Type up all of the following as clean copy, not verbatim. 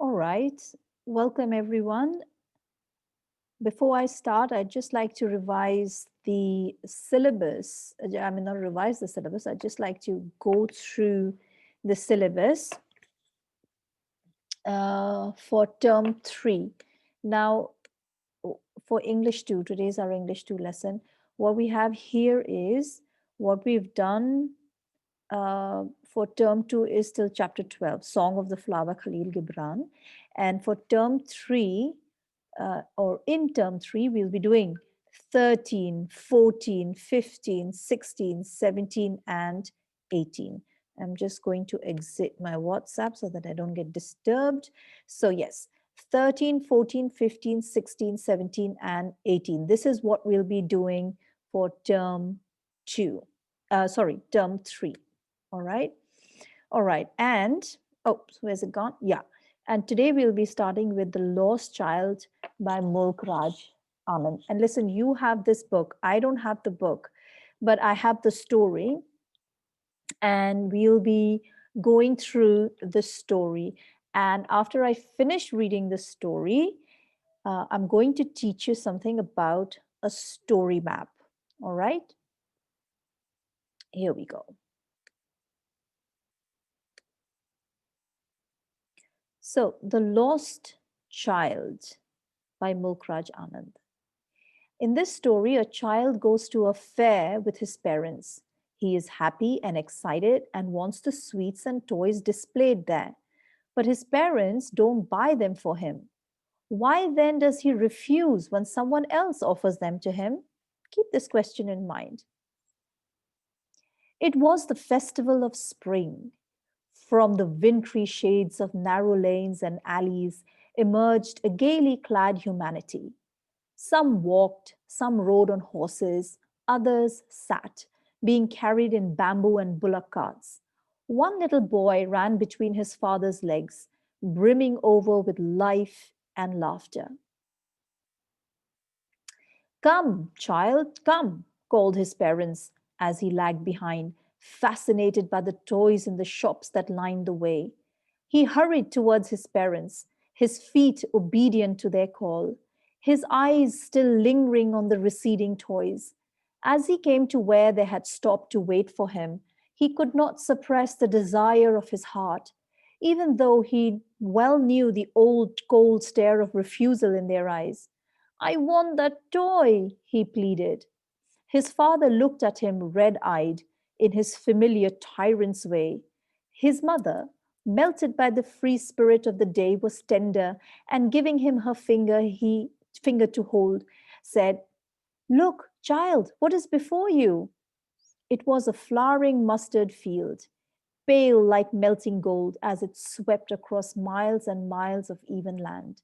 All right. Welcome, everyone. Before I start, I'd just like to revise the syllabus. I mean, not revise the syllabus. I'd just like to go through the syllabus for term 3. Now, for English 2, today's our English 2 lesson. What we have here is what we've done for term 2 is till chapter 12, Song of the Flower, Khalil Gibran. And for term 3, or in term 3, we'll be doing 13, 14, 15, 16, 17, and 18. I'm just going to exit my WhatsApp so that I don't get disturbed. So yes, 13, 14, 15, 16, 17, and 18. This is what we'll be doing for term 2. Term 3. All right. All right. And, oh, where's it gone? Yeah. And today we'll be starting with The Lost Child by Mulk Anand. And listen, you have this book. I don't have the book, but I have the story. And we'll be going through the story. And after I finish reading the story, I'm going to teach you something about a story map. All right. Here we go. So, The Lost Child by Mulk Anand. In this story, a child goes to a fair with his parents. He is happy and excited and wants the sweets and toys displayed there. But his parents don't buy them for him. Why then does he refuse when someone else offers them to him? Keep this question in mind. It was the festival of spring. From the wintry shades of narrow lanes and alleys emerged a gaily clad humanity. Some walked, some rode on horses, others sat, being carried in bamboo and bullock carts. One little boy ran between his father's legs, brimming over with life and laughter. Come, child, come, called his parents as he lagged behind, fascinated by the toys in the shops that lined the way. He hurried towards his parents, his feet obedient to their call, his eyes still lingering on the receding toys. As he came to where they had stopped to wait for him, he could not suppress the desire of his heart, even though he well knew the old cold stare of refusal in their eyes. I want that toy, he pleaded. His father looked at him red eyed in his familiar tyrant's way. His mother, melted by the free spirit of the day, was tender and giving him her finger to hold, said, Look, child, what is before you? It was a flowering mustard field, pale like melting gold as it swept across miles and miles of even land.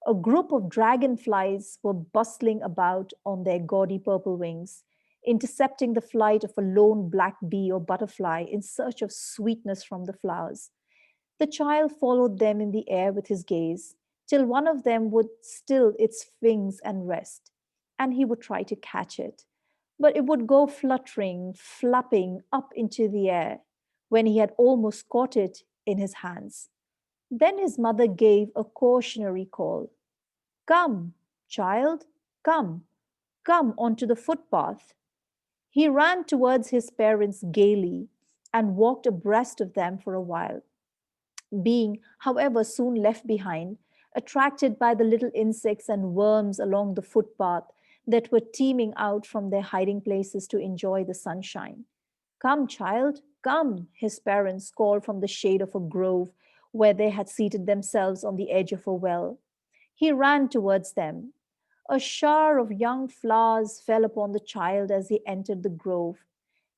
A group of dragonflies were bustling about on their gaudy purple wings, intercepting the flight of a lone black bee or butterfly in search of sweetness from the flowers. The child followed them in the air with his gaze, till one of them would still its wings and rest, and he would try to catch it. But it would go fluttering, flapping up into the air when he had almost caught it in his hands. Then his mother gave a cautionary call. Come, child, come, come onto the footpath. He ran towards his parents gaily and walked abreast of them for a while, being, however, soon left behind, attracted by the little insects and worms along the footpath that were teeming out from their hiding places to enjoy the sunshine. Come, child, come, his parents called from the shade of a grove where they had seated themselves on the edge of a well. He ran towards them. A shower of young flowers fell upon the child as he entered the grove,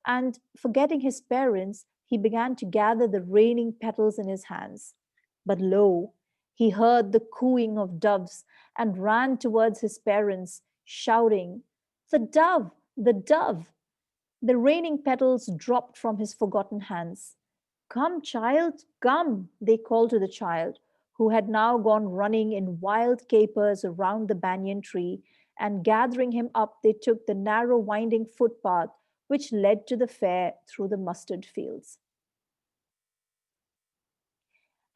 and, forgetting his parents, he began to gather the raining petals in his hands. But lo, he heard the cooing of doves and ran towards his parents, shouting, The dove, the dove! The raining petals dropped from his forgotten hands. Come, child, come, they called to the child, who had now gone running in wild capers around the banyan tree, and gathering him up, they took the narrow, winding footpath which led to the fair through the mustard fields.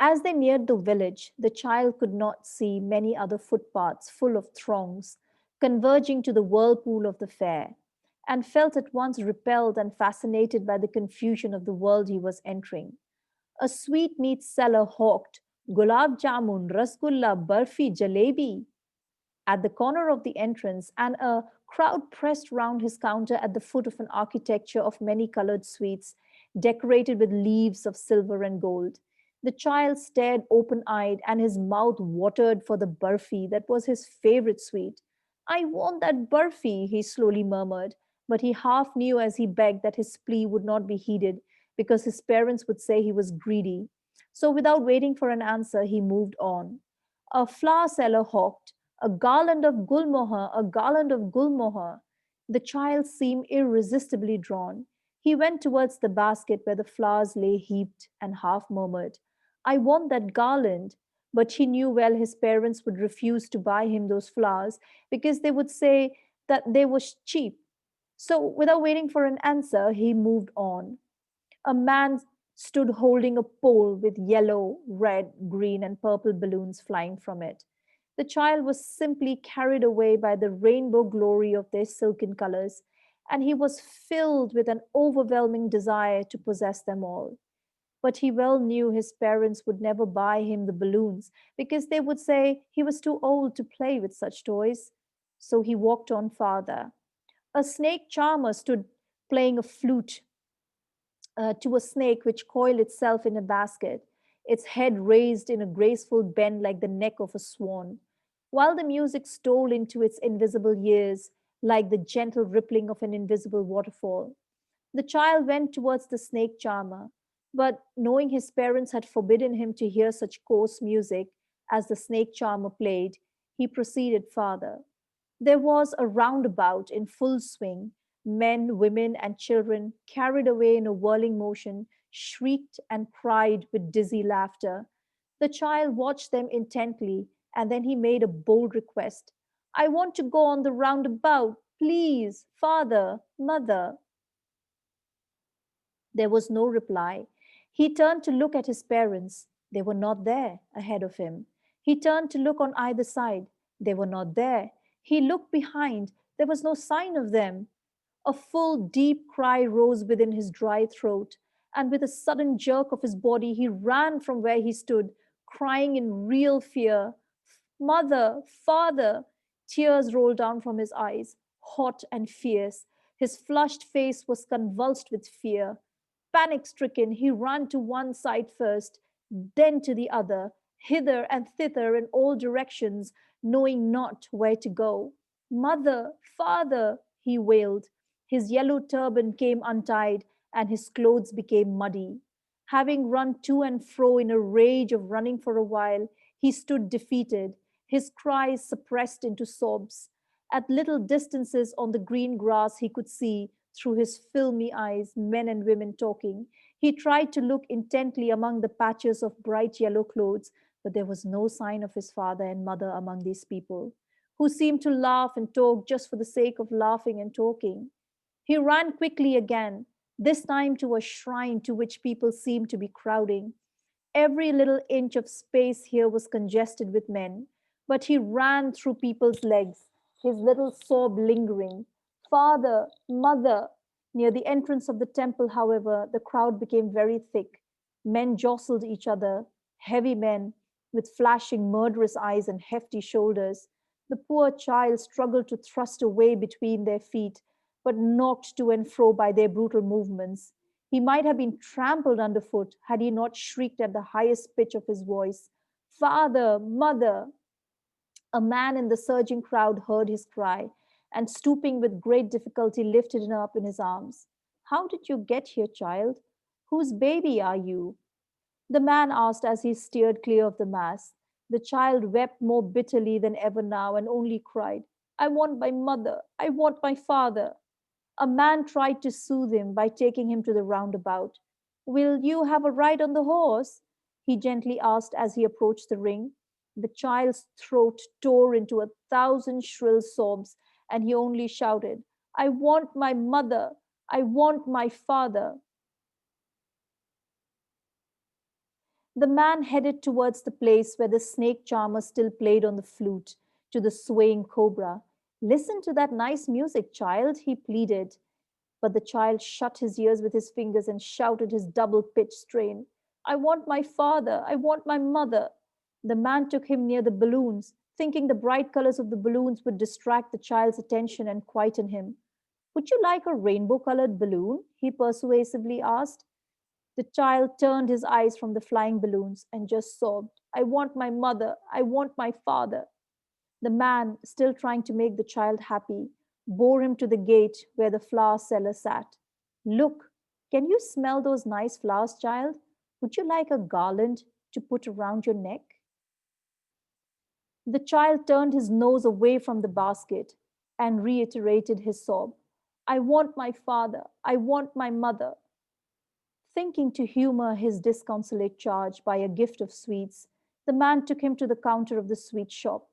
As they neared the village, the child could not see many other footpaths full of throngs converging to the whirlpool of the fair, and felt at once repelled and fascinated by the confusion of the world he was entering. A sweetmeat seller hawked gulab jamun, rasgulla, barfi, jalebi at the corner of the entrance, and a crowd pressed round his counter at the foot of an architecture of many colored sweets, decorated with leaves of silver and gold. The child stared open eyed, and his mouth watered for the burfi that was his favorite sweet. I want that burfi, he slowly murmured, but he half knew as he begged that his plea would not be heeded because his parents would say he was greedy. So, without waiting for an answer, he moved on. A flower seller hawked a garland of gulmohar, a garland of gulmohar. The child seemed irresistibly drawn. He went towards the basket where the flowers lay heaped and half murmured, I want that garland. But he knew well his parents would refuse to buy him those flowers because they would say that they were cheap. So, without waiting for an answer, he moved on. A man stood holding a pole with yellow, red, green, and purple balloons flying from it. The child was simply carried away by the rainbow glory of their silken colors, and he was filled with an overwhelming desire to possess them all. But he well knew his parents would never buy him the balloons because they would say he was too old to play with such toys. So he walked on farther. A snake charmer stood playing a flute to a snake which coiled itself in a basket, its head raised in a graceful bend like the neck of a swan, while the music stole into its invisible ears like the gentle rippling of an invisible waterfall. The child went towards the snake charmer, but knowing his parents had forbidden him to hear such coarse music as the snake charmer played, he proceeded farther. There was a roundabout in full swing. Men, women, and children, carried away in a whirling motion, shrieked and cried with dizzy laughter. The child watched them intently, and then he made a bold request. I want to go on the roundabout. Please, father, mother. There was no reply. He turned to look at his parents. They were not there ahead of him. He turned to look on either side. They were not there. He looked behind. There was no sign of them. A full, deep cry rose within his dry throat, and with a sudden jerk of his body, he ran from where he stood, crying in real fear, Mother, father! Tears rolled down from his eyes, hot and fierce. His flushed face was convulsed with fear. Panic stricken, he ran to one side first, then to the other, hither and thither in all directions, knowing not where to go. Mother, father, he wailed. His yellow turban came untied, and his clothes became muddy. Having run to and fro in a rage of running for a while, he stood defeated, his cries suppressed into sobs. At little distances on the green grass, he could see, through his filmy eyes, men and women talking. He tried to look intently among the patches of bright yellow clothes, but there was no sign of his father and mother among these people, who seemed to laugh and talk just for the sake of laughing and talking. He ran quickly again, this time to a shrine to which people seemed to be crowding. Every little inch of space here was congested with men, but he ran through people's legs, his little sob lingering. Father, mother. Near the entrance of the temple, however, the crowd became very thick. Men jostled each other, heavy men with flashing, murderous eyes and hefty shoulders. The poor child struggled to thrust a way between their feet, but knocked to and fro by their brutal movements. He might have been trampled underfoot had he not shrieked at the highest pitch of his voice, Father, mother! A man in the surging crowd heard his cry, and stooping with great difficulty lifted him up in his arms. How did you get here, child? Whose baby are you? The man asked as he steered clear of the mass. The child wept more bitterly than ever now and only cried, I want my mother, I want my father. A man tried to soothe him by taking him to the roundabout. Will you have a ride on the horse? He gently asked as he approached the ring. The child's throat tore into 1,000 shrill sobs, and he only shouted, I want my mother, I want my father. The man headed towards the place where the snake charmer still played on the flute to the swaying cobra. Listen to that nice music, child, he pleaded. But the child shut his ears with his fingers and shouted his double pitched strain. I want my father. I want my mother. The man took him near the balloons, thinking the bright colors of the balloons would distract the child's attention and quieten him. Would you like a rainbow colored balloon? He persuasively asked. The child turned his eyes from the flying balloons and just sobbed, I want my mother. I want my father. The man, still trying to make the child happy, bore him to the gate where the flower seller sat. Look, can you smell those nice flowers, child? Would you like a garland to put around your neck? The child turned his nose away from the basket and reiterated his sob. I want my father. I want my mother. Thinking to humor his disconsolate charge by a gift of sweets, the man took him to the counter of the sweet shop.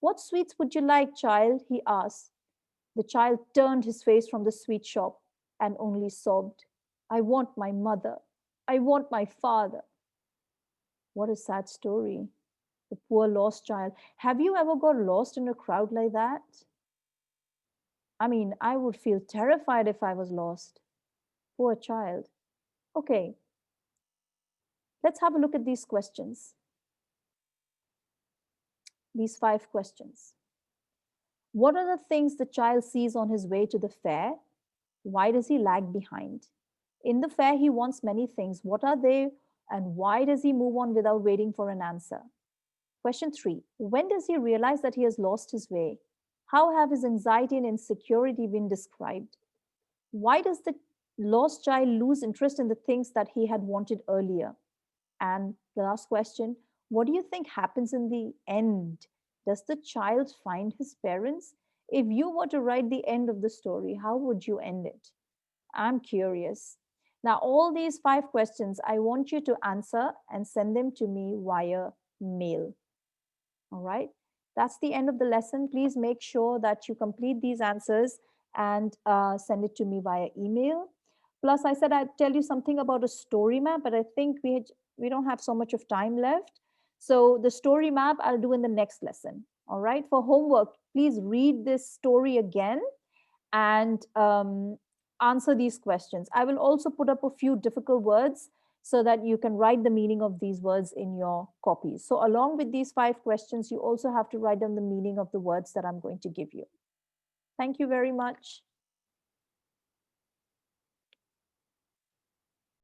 What sweets would you like, child? He asked. The child turned his face from the sweet shop and only sobbed, I want my mother. I want my father. What a sad story. The poor lost child. Have you ever got lost in a crowd like that? I mean, I would feel terrified if I was lost. Poor child. Okay, let's have a look at these questions, these 5 questions. What are the things the child sees on his way to the fair? Why does he lag behind? In the fair, he wants many things. What are they, and why does he move on without waiting for an answer? Question 3. When does he realize that he has lost his way? How have his anxiety and insecurity been described? Why does the lost child lose interest in the things that he had wanted earlier? And the last question, what do you think happens in the end? Does the child find his parents? If you were to write the end of the story, how would you end it? I'm curious. Now, all these 5 questions, I want you to answer and send them to me via mail. All right. That's the end of the lesson. Please make sure that you complete these answers and send it to me via email. Plus, I said I'd tell you something about a story map, but I think we don't have so much of time left. So the story map I'll do in the next lesson. All right. For homework, please read this story again and answer these questions. I will also put up a few difficult words so that you can write the meaning of these words in your copies. So along with these 5 questions, you also have to write down the meaning of the words that I'm going to give you. Thank you very much.